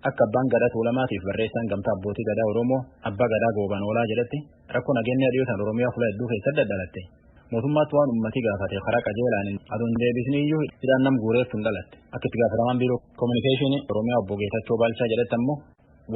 Akka abbaan gadaa tuulamaatiif barreessaan gamtaa abbootii gadaa Oromoo abbaa gadaa gooban oolaa jedhatti rakkoo nageenya dhiyootaan Oromiyaa fuula hedduu keessatti daddalatte. Mootummaatti waan uummatii gaafate karaa qajeelaan aduun deebisniiyyuu hidhaan nam guureeftu hin dhalatte. Akka itti gaafatamaan biiroo koominikeeshinii Oromiyaa obbo Geetachoo Baalchaa jedhatti ammoo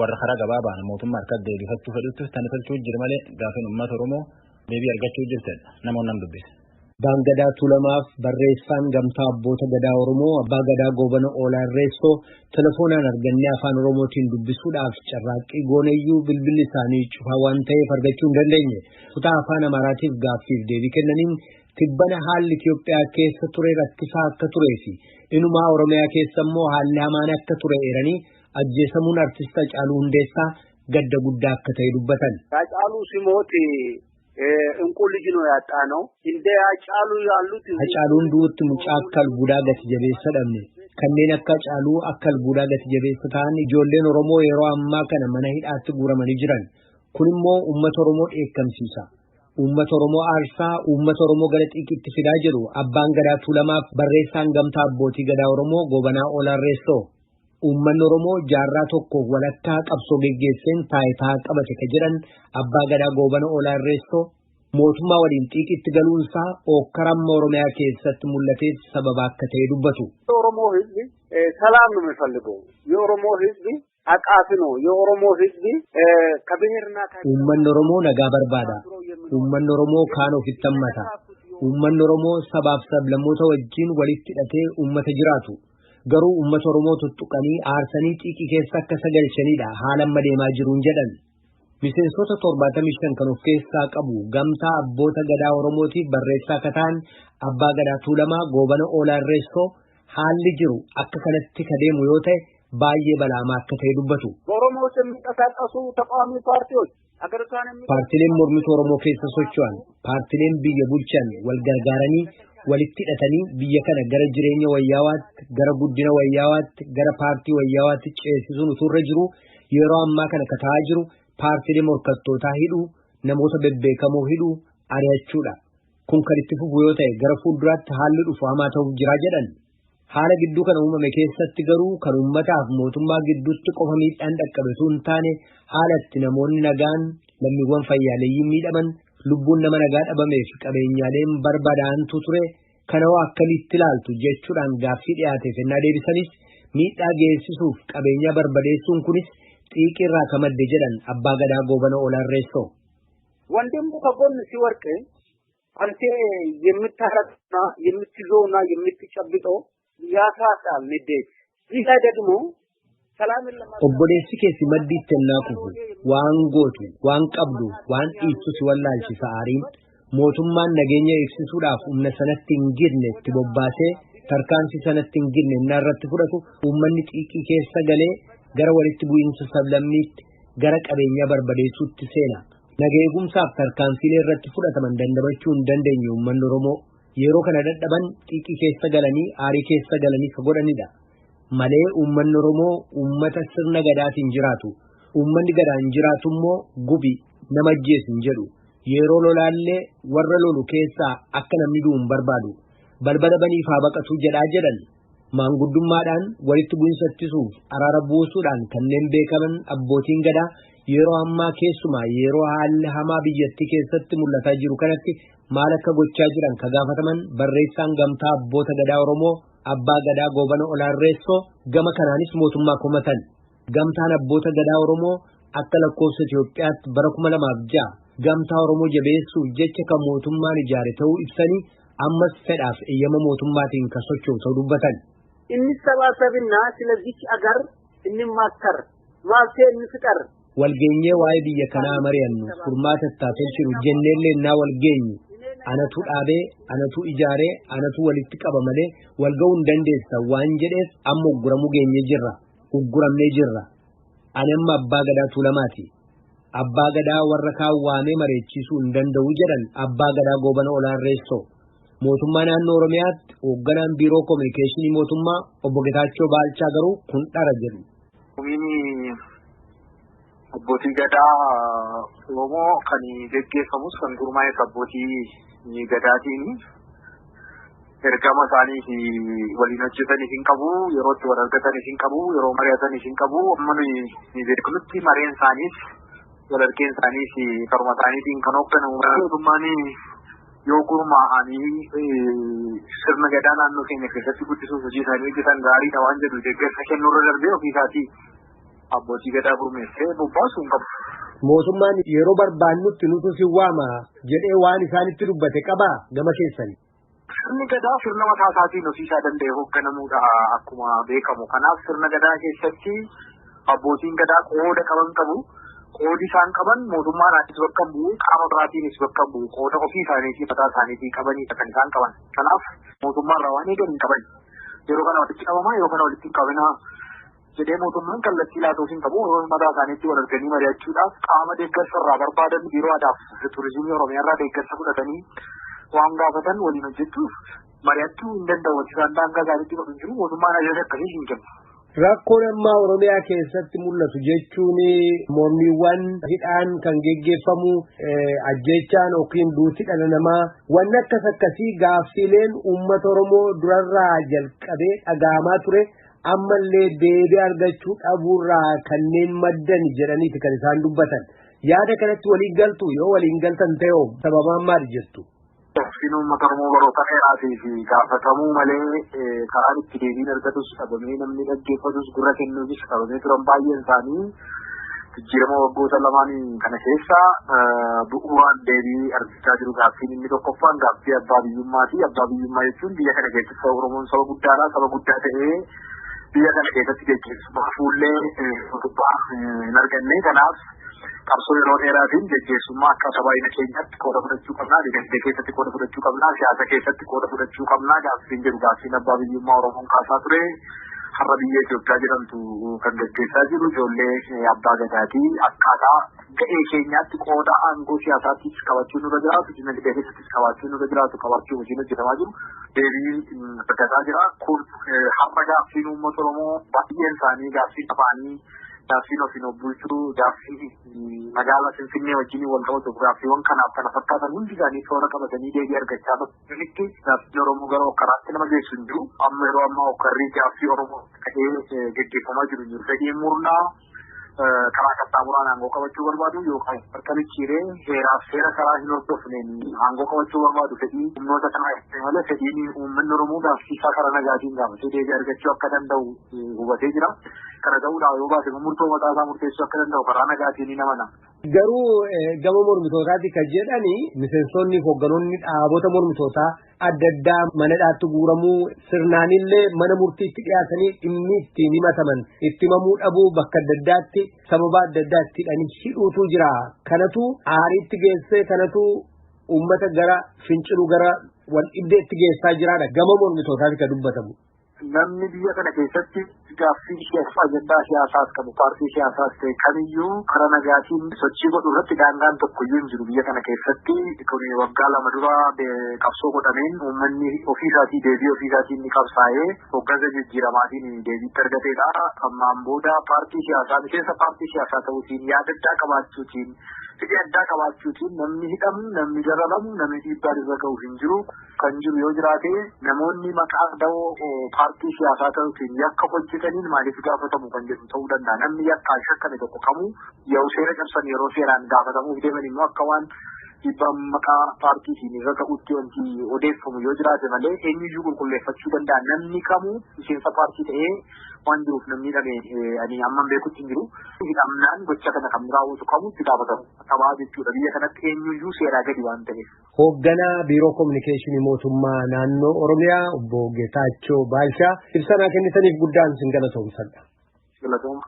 warra karaa gabaabaan mootummaa harkatti deebifachuu fedhutti tanifalchuu jira malee gaafin uummata Oromoo deebii argachuu jirtedha. Namoonni nam dubbise. Abbaan gadaa tuulamaaf barreessaan gamtaa abboota gadaa Oromoo abbaa gadaa goobana oolaa irreessoo telefoonaan argannee afaan Oromootiin dubbisuudhaaf carraaqqii gooneyyuu bilbilli isaanii cufaa waan ta'eef argachuu hin dandeenye. Kutaa afaan Amaaraatiif gaaffiif deebii kennaniin tibbana haalli Itoophiyaa keessa ture rakkisaa akka turee fi inumaa Oromiyaa keessa immoo haalli hamaan akka ture eeranii ajjeesamuun artista Hacaaluu Hundeessaa gadda guddaa akka ta'e dubbatan. Hacaaluu Simooti እንቁልጅ ነው ያጣነው እንደ አጫሉ ያሉት Hacaaluun duutti mucaa akkal budaa gati jabeessa dhabne kanneen akka Hacaaluu akkal budaa gati jabeessa ta'an ijoolleen Oromoo yeroo ammaa kana mana hidhaatti guuramanii jiran kun immoo uummata Oromoo dheekkamsiisa. Uummata Oromoo aarsaa uummata Oromoo gara xiiqitti fidaa jiru abbaan gadaa tuulamaaf barreessaan gamtaa abbootii gadaa Oromoo goobanaa oolaa irreessoo. Uummanni Oromoo jaarraa tokko walakkaa qabsoo geggeesseen taayitaa qabate ka jedhan abbaa gadaa goobana oolaa irreessoo mootummaa waliin xiiqitti galuunsaa ookkaramma Oromiyaa keessatti mul'ateef sababa akka ta'e dubbatu. የኦሮሞ ህዝብ ሰላም ነው የሚፈልገው የኦሮሞ ህዝብ አቃፊ ነው የኦሮሞ ህዝብ ከብሔርና Uummanni Oromoo nagaa barbaada. Uummanni Oromoo kaan ofitti hammata. Uummanni Oromoo sabaaf sablammoota wajjin walitti hidhatee uummata jiraatu. Garuu uummata Oromoo tuttuqanii aarsanii xiiqii keessa akka sagalchanidha haala amma deemaa jiruun jedhan. Miseensota 75 kan of keessaa qabu gamtaa abboota gadaa Oromootiif barreessaa akka ta'an abbaa gadaa tuulamaa goobana oolaa irreessoo haalli jiru akka kanatti ka deemu yoo ta'e baay'ee balaamaa akka ta'e dubbatu. ኦሮሞ ውስጥ የሚንቀሳቀሱ ተቃዋሚ ፓርቲዎች Paartileen mormituu Oromoo keessa socho'an paartileen biyya bulchan wal gargaaranii walitti hidhatanii biyya kana gara jireenya wayyaawaatti gara guddina wayyaawaatti gara paartii wayyaawaatti ceesisuun uturra jiru yeroo ammaa kana kataa jiru paartilee morkattootaa hidhuu namoota bebbeekamoo hidhuu ari'achuudha. Kun kan itti fufu yoo ta'e gara fuulduraatti haalli dhufu hamaa ta'uuf jira jedhan. Haala gidduu kana uumame keessatti garuu kan uummataaf mootummaa gidduutti qofa miidhaan dhaqqabe osoo hin taane haala itti namoonni nagaan lammiiwwan fayyaaleeyyiin miidhaman lubbuun nama nagaa dhabameef qabeenyaaleen barbadaa'antu ture kana hoo akkamitti ilaaltu jechuudhaan gaaffii dhiyaateef ennaa deebisanis miidhaa geessisuuf qabeenyaa barbadeessuun kunis xiiqirraa ka madde jedhan abbaa gadaa goobana oolaa irreessoo. ወንድሙ ከጎን ሲወርቅ አንተ የምታረቅና የምትይዘውና የምትጨብጠው ያሳጣል ንዴት ይህ ላይ ደግሞ obboleessi keessi maddiitti ennaa kufu waan gootu waan qabdu waan dhiistu si wallaalchisa aariin mootummaan nageenya eegsisuudhaaf humna sanatti hin girne itti bobbaasee tarkaanfii sanatti hin girne innaa irratti fudhatu uummanni xiiqii keessa galee gara walitti bu'iinsa sablammiitti gara qabeenyaa barbadeessuutti seena. Naga eegumsaaf tarkaanfiilee irratti fudhataman dandamachuu hin dandeenye uummanni Oromoo yeroo kana dadhaban xiiqii keessa galanii aarii keessa galanii ka godhanidha. Malee uummanni Oromoo uummata sirna gadaatiin jiraatu. Uummanni gadaan jiraatu immoo gubi nama ajjeesu hin jedhu. Yeroo lolaallee warra lolu keessaa akka namni du'u hin barbaadu. Balbala baniif haa baqatu jedhaa jedhan. Maanguddummaadhaan walitti bu'insa ittisuuf araara buusuudhaan kanneen beekaman abbootiin gadaa yeroo ammaa keessumaa yeroo haalli hamaa biyyattii keessatti mul'ataa jiru kanatti maal akka gochaa jiran ka gaafataman barreessaan gamtaa abboota gadaa Oromoo abbaa gadaa goobana oolaa irreessoo gama kanaanis mootummaa komatan. Gamtaan abboota gadaa Oromoo akka lakkoofsa Itoophiyaatti bara 2006 gamtaa Oromoo jabeessuuf jecha kan mootummaan ijaare ta'uu ibsanii ammas fedhaaf eeyyama mootummaatiin ka socho'u ta'uu dubbatan. እንሰባሰብና ስለዚህ አገር እንማከር ማለቴ እንፍጠር walgeenyee waa'ee biyya kanaa mari'annu furmaata tolchinu jenneellee naa walgeenyu anatu dhaabee anatu ijaaree anatu walitti qaba malee walga'uu hin dandeessa waan jedheef amma ugguramnee jirra. Ani amma abbaa gadaa tuulamaati. Abbaa gadaa warra kaan waamee mareechisuu hin danda'u jedhan abbaa gadaa goobana oolaa irreessoo. Mootummaa naannoo Oromiyaatti hoogganaan biiroo koominikeeshinii mootummaa obbo Geetachoo Baalchaa garuu kun dhara jedhu. Abbootii gadaa Oromoo kan geggeeffamus kan gurmaa'e abbootii gadaatiin ergama isaanii fi waliin hojjetanii hin qabu, yeroo itti wal argatanii hin qabu, yeroo mari'atanii hin qabu. Amma ni beeknutti mareen isaaniis wal argeen isaanii fi karuma isaaniitiin kan hoogganamu mootummaan yoo gurmaa'anii sirna gadaa naannoo keenya keessatti guddisuuf hojii isaanii hojjetan gaariidha waan jedhu deeggarsa kennuurra darbee ofii isaatii abbootii gadaa gurmeessee bobbaasuu hin qabu. Mootummaan yeroo barbaannutti nutu si waama jedhee waan isaanitti dubbate qabaa gama keessanii. Sirni gadaa sirna mataa isaatiin ofiisaa danda'e hoogganamuudha akkuma beekamu. Kanaaf sirna gadaa keessatti abbootiin gadaa qooda qaban qabu. Qoodi isaan qaban mootummaadhaanis bakka bu'u, qaama biraatiinis bakka bu'u, qooda ofii isaaniitii mataa isaaniitii qabanidha kan isaan qaban. Kanaaf mootummaarraa waan eegan hin qaban. Yeroo kana walitti qabamaa, yeroo kana walitti hin qabinaa jedhee mootummaan kallattii laatuuf hin qabu. Mataa isaaniitti wal arganii mari'achuudhaaf qaama deeggarsa irraa barbaadan biiroo aadaa fi turizimii Oromiyaarraa deeggarsa fudhatanii waan gaafatan waliin hojjechuuf mari'achuu hin danda'u. Isaan daangaa isaaniitti godhu jiru mootummaan ajaja akkasii hin kennu. Rakkoon ammaa Oromiyaa keessatti mul'atu jechuun mormiiwwan hidhaan kan geggeeffamu ajjechaan yookiin duuti dhala namaa wanni akkasii gaaffileen uummata Oromoo durarraa jalqabee dhagahamaa ture ammallee deebii argachuu dhabuurraa kanneen maddan jedhaniiti kan isaan dubbatan. Yaada kanatti waliin galtu yoo waliin galtan ta'e sababaan maali jettu? Tafsiin uummata Oromoo baroota dheeraatii fi gaafatamuu malee karaan itti deebiin argatus dhabamee namni dhaggeeffatus gurra kennuufis dhabamee turan baay'een isaanii jijjiirama waggoota lamaanii kana keessa bu'uuraan deebii argachaa jiru. Gaaffiin inni tokkoffaan gaaffii abbaa biyyummaati. Abbaa biyyummaa jechuun biyya kana keessatti Oromoon saba guddaadha. Saba guddaa ta'ee biyya kana keessatti gaggeessumaa fuullee gubbaa hin arganne. Kanaaf qabsoo yeroo dheeraatiin gaggeessummaa akka sabaayina keenyatti qooda fudhachuu qabnaa, dinagdee keessatti qooda fudhachuu qabnaa, siyaasa keessatti qooda fudhachuu qabnaa. Gaaffiin jedhu gaaffiin abbaa biyyummaa Oromoon kaasaa ture. Har'a biyya Itoophiyaa jedhamtu kan gaggeessaa jiru ijoollee abbaa gadaatii akkaataa ga'ee keenyaatti qooda aangoo siyaasaattis qabachuu nurra jiraatu, dinagdee keessattis qabachuu nurra jiraatu qabachuu hojiin hojjetamaa jiru. Deebii argataa jira. Kun har'a gaaffiin uummata Oromoo baay'een isaanii gaaffiin afaanii gaaffiin ofiin bulchuu, gaaffii magaalaa Finfinnee wajjin wal qabatu gaaffiiwwan kanaaf kana fakkaatan hundi isaanii toora qabatanii deebii argachaa jiranitti gaaffiin Oromoo gara hokkaraatti nama geessu hin jiru. Amma yeroo ammaa hokkarrii gaaffii Oromoo ta'ee gaggeeffamaa jiru. Fedhiin murnaa karaa qaxxaamuraan aangoo qabachuu barbaadu yookaan harka micciiree heeraaf seera karaa hin hordofneen aangoo qabachuu barbaadu fedhii humnoota kanaa malee fedhiin uummanni Oromoo gaaffiisaa karaa nagaatiin gaafatee deebii argachuu akka danda'u hubatee jira. Kana ta'uudhaan yoo baase murtoo mataa isaa murteessuu akka danda'u karaa nagaatiin ni amana. Garuu gama mormitootaati kan jedhani miseensonni hoogganoonni dhaabota mormitootaa adda addaa mana hidhaatti guuramuu sirnaanillee mana murtiitti dhiyaatanii dhimmi ittiin himataman itti himamuu dhabuu bakka adda addaatti sababa adda addaatti hidhuutu jira. Kanatu aariitti geessee kanatu uummata gara finciluu gara wal dhibdeetti geessaa jiraadha gama mormitootaati kan dubbatamu. Namni biyya kana keessatti gaaffii siyaasaa ajandaa siyaasaas qabu paartii siyaasaas ta'e kamiyyuu karaa nagaatiin sochii godhu irratti daangaan tokkoyyuu hin jiru biyya kana keessatti. Kun waggaa lama dura qabsoo godhameen uummanni ofii isaatii deebii ofii isaatiin ni qabsaa'ee hoggansa jijjiiramaatiin deebiitti argateedha. Ammaan booda paartii siyaasaa miseensa paartii siyaasaa ta'uutiin yaada addaa qabaachuutiin fedhii addaa qabaachuutiin namni hidhamu namni dararamu namni dhiibbaan irra ga'u hin jiru. Kan jiru yoo jiraate namoonni maqaa da'oo paartii siyaasaa ta'uutiin yakka hojjetaniin maaliif gaafatamu kan jedhu ta'uu danda'a. Namni yakkaan shakkame tokko kamuu yoo seera cabsan yeroo seeraan gaafatamuuf deeman immoo akka waan dhiibbaan maqaa paartiitiin irra ga'utti wanti odeeffamu yoo jiraate malee eenyuyyuu qulqulleeffachuu danda'a. Namni kamuu miseensa paartii ta'ee waan jiruuf namni dhabee ani amman beekutti hin jiru. Hidhamnaan gocha kana kan raawwatu kamuu itti gaafatamu qabaa jechuudha. Biyya kanatti eenyuyyuu seeraa gadi waan ta'eef. Hoogganaa Biiroo Kominikeeshinii Mootummaa Naannoo Oromiyaa Obbo Geetaachoo Baalchaa ibsa nuu kennitaniif guddaan isin galatoomsadha. Galatooma.